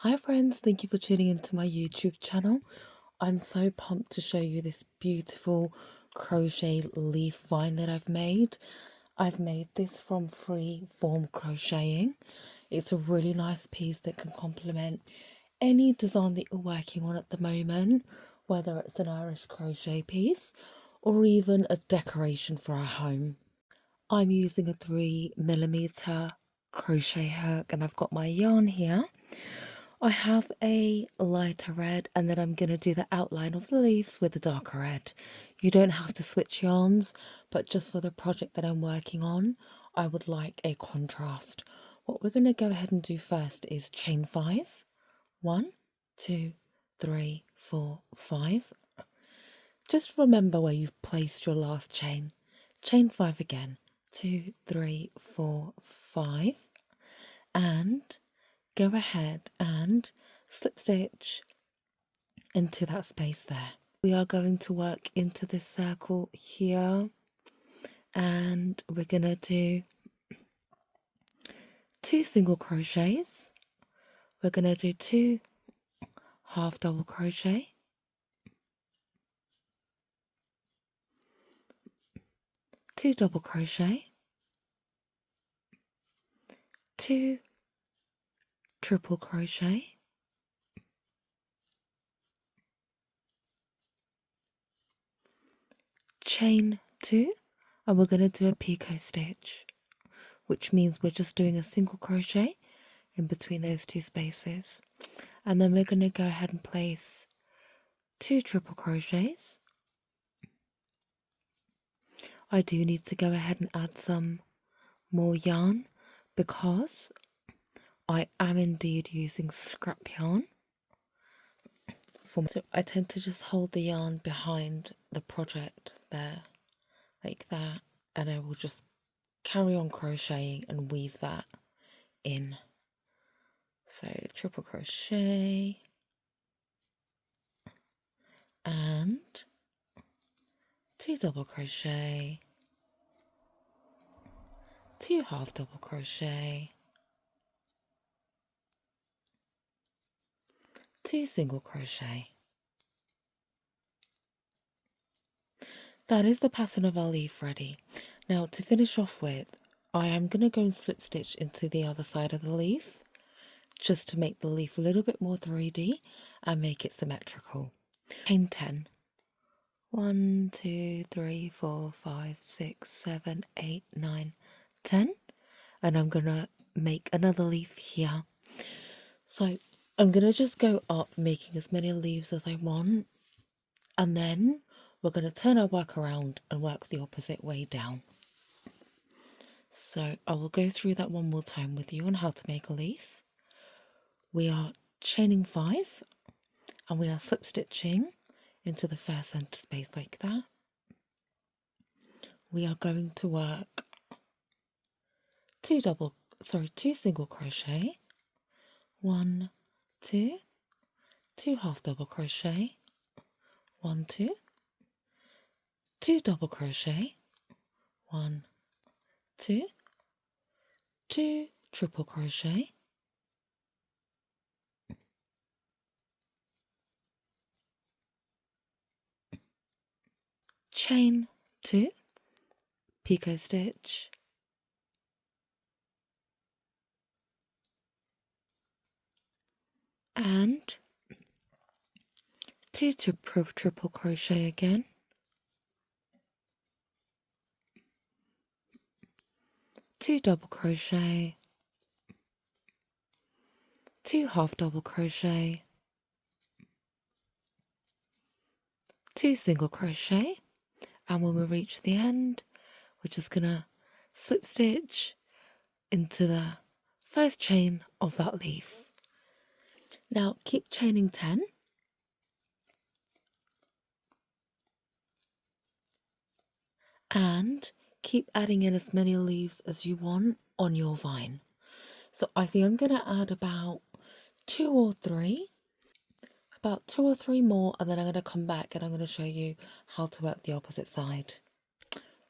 Hi friends, thank you for tuning into my YouTube channel. I'm so pumped to show you this beautiful crochet leaf vine that I've made. I've made this from Freeform Crocheting. It's a really nice piece that can complement any design that you're working on at the moment, whether it's an Irish crochet piece or even a decoration for our home. I'm using a 3mm crochet hook and I've got my yarn here. I have a lighter red and then I'm going to do the outline of the leaves with the darker red. You don't have to switch yarns, but just for the project that I'm working on, I would like a contrast. What we're going to go ahead and do first is chain 5. 1, 2, 3, 4, 5. Just remember where you've placed your last chain. Chain 5 again. 2, 3, 4, 5. And go ahead and slip stitch into that space there. We are going to work into this circle here and we're going to do 2 single crochets. We're going to do 2 half double crochet, 2 double crochet, 2 triple crochet, chain 2, and we're going to do a picot stitch, which means we're just doing a single crochet in between those 2 spaces. And then we're going to go ahead and place 2 triple crochets. I do need to go ahead and add some more yarn because I am indeed using scrap yarn. So I tend to just hold the yarn behind the project there, like that, and I will just carry on crocheting and weave that in. So triple crochet and 2 double crochet, 2 half double crochet, 2 single crochet. That is the pattern of our leaf ready. Now to finish off with, I am going to go and slip stitch into the other side of the leaf just to make the leaf a little bit more 3D and make it symmetrical. Chain 10. 1, 2, 3, 4, 5, 6, 7, 8, 9, 10. And I'm going to make another leaf here. So I'm going to just go up making as many leaves as I want. And then we're going to turn our work around and work the opposite way down. So I will go through that one more time with you on how to make a leaf. We are chaining 5 and we are slip stitching into the first center space like that. We are going to work 2 single crochet, 1, 2, 2 half double crochet, 1, 2, 2 double crochet, 1, 2, 2 triple crochet, chain 2, picot stitch, and 2 triple crochet again, 2 double crochet, 2 half double crochet, 2 single crochet, and when we reach the end, we're just gonna slip stitch into the first chain of that leaf. Now keep chaining 10. And keep adding in as many leaves as you want on your vine. So I think I'm going to add about 2 or 3 more, and then I'm going to come back and I'm going to show you how to work the opposite side.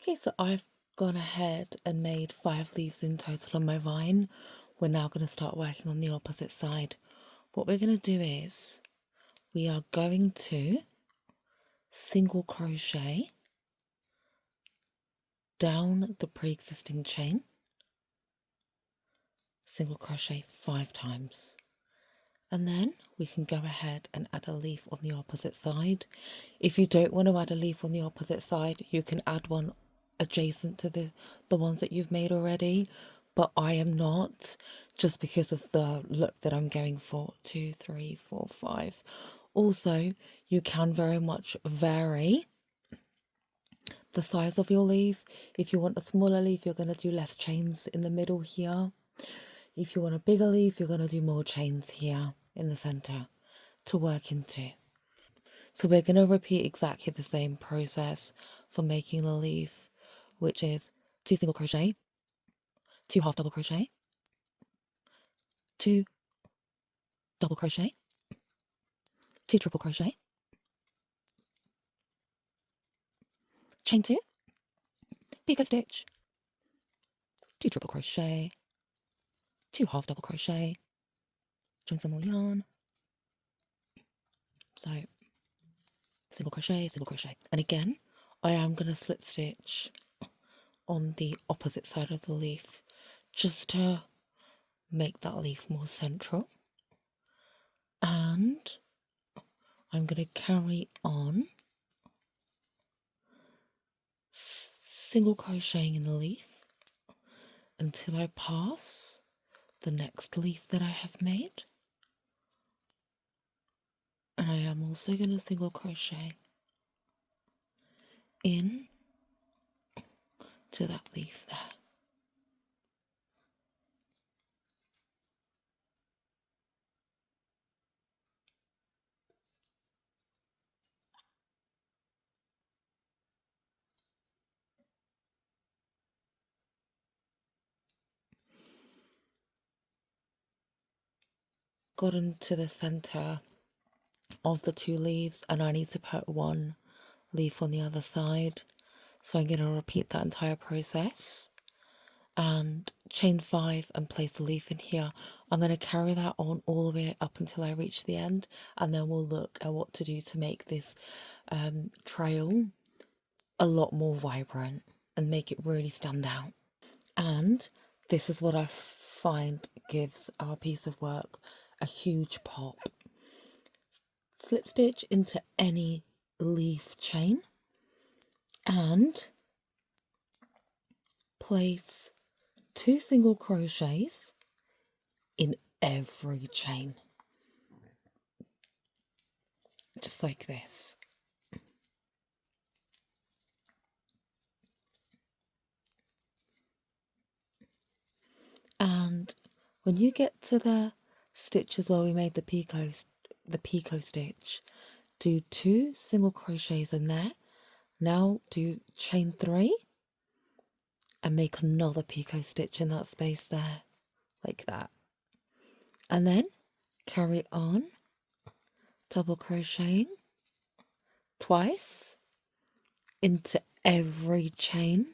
Okay, so I've gone ahead and made 5 leaves in total on my vine. We're now going to start working on the opposite side. what we're going to do is we are going to single crochet down the pre-existing chain, single crochet 5 times, and then we can go ahead and add a leaf on the opposite side. If you don't want to add a leaf on the opposite side, you can add one adjacent to the ones that you've made already, but I am not, just because of the look that I'm going for. 2, 3, 4, 5. Also, you can very much vary the size of your leaf. If you want a smaller leaf, you're going to do less chains in the middle here. If you want a bigger leaf, you're going to do more chains here in the center to work into. So we're going to repeat exactly the same process for making the leaf, which is 2 single crochet, 2 half double crochet, 2 double crochet, 2 triple crochet, chain 2, picot stitch, 2 triple crochet, 2 half double crochet, join some more yarn. So single crochet, and again I am going to slip stitch on the opposite side of the leaf just to make that leaf more central, and I'm going to carry on single crocheting in the leaf until I pass the next leaf that I have made, and I am also going to single crochet in to that leaf there. Gotten to the center of the 2 leaves, and I need to put 1 leaf on the other side, so I'm going to repeat that entire process and chain 5 and place a leaf in here. I'm going to carry that on all the way up until I reach the end, and then we'll look at what to do to make this trail a lot more vibrant and make it really stand out. And this is what I find gives our piece of work a huge pop. Slip stitch into any leaf chain and place 2 single crochets in every chain, just like this. And when you get to the stitches where we made the picot stitch, do 2 single crochets in there. Now do chain 3 and make another picot stitch in that space there, like that. And then carry on double crocheting twice into every chain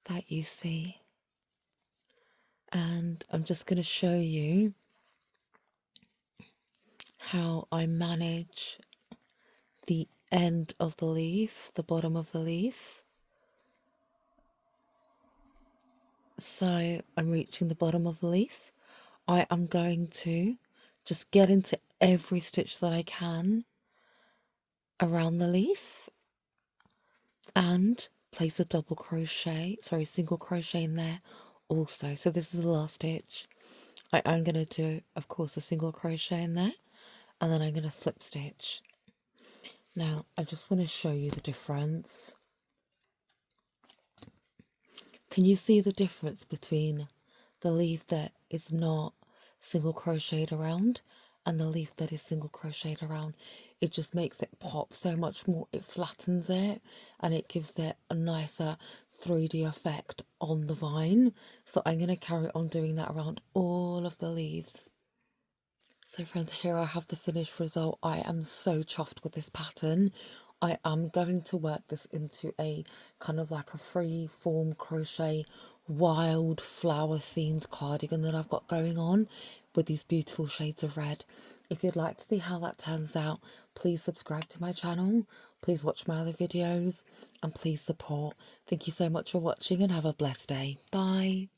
that you see. And I'm just going to show you how I manage the end of the leaf, the bottom of the leaf. So I'm reaching the bottom of the leaf. I am going to just get into every stitch that I can around the leaf and place a single crochet in there also. So this is the last stitch. I am going to do, of course, a single crochet in there, and then I'm going to slip stitch. Now I just want to show you the difference. Can you see the difference between the leaf that is not single crocheted around and the leaf that is single crocheted around? It just makes it pop so much more. It flattens it and it gives it a nicer 3D effect on the vine. So I'm going to carry on doing that around all of the leaves. So friends, here I have the finished result. I am so chuffed with this pattern. I am going to work this into a kind of like a free form crochet wild flower themed cardigan that I've got going on with these beautiful shades of red. If you'd like to see how that turns out, please subscribe to my channel, please watch my other videos, and please support. Thank you so much for watching and have a blessed day. Bye.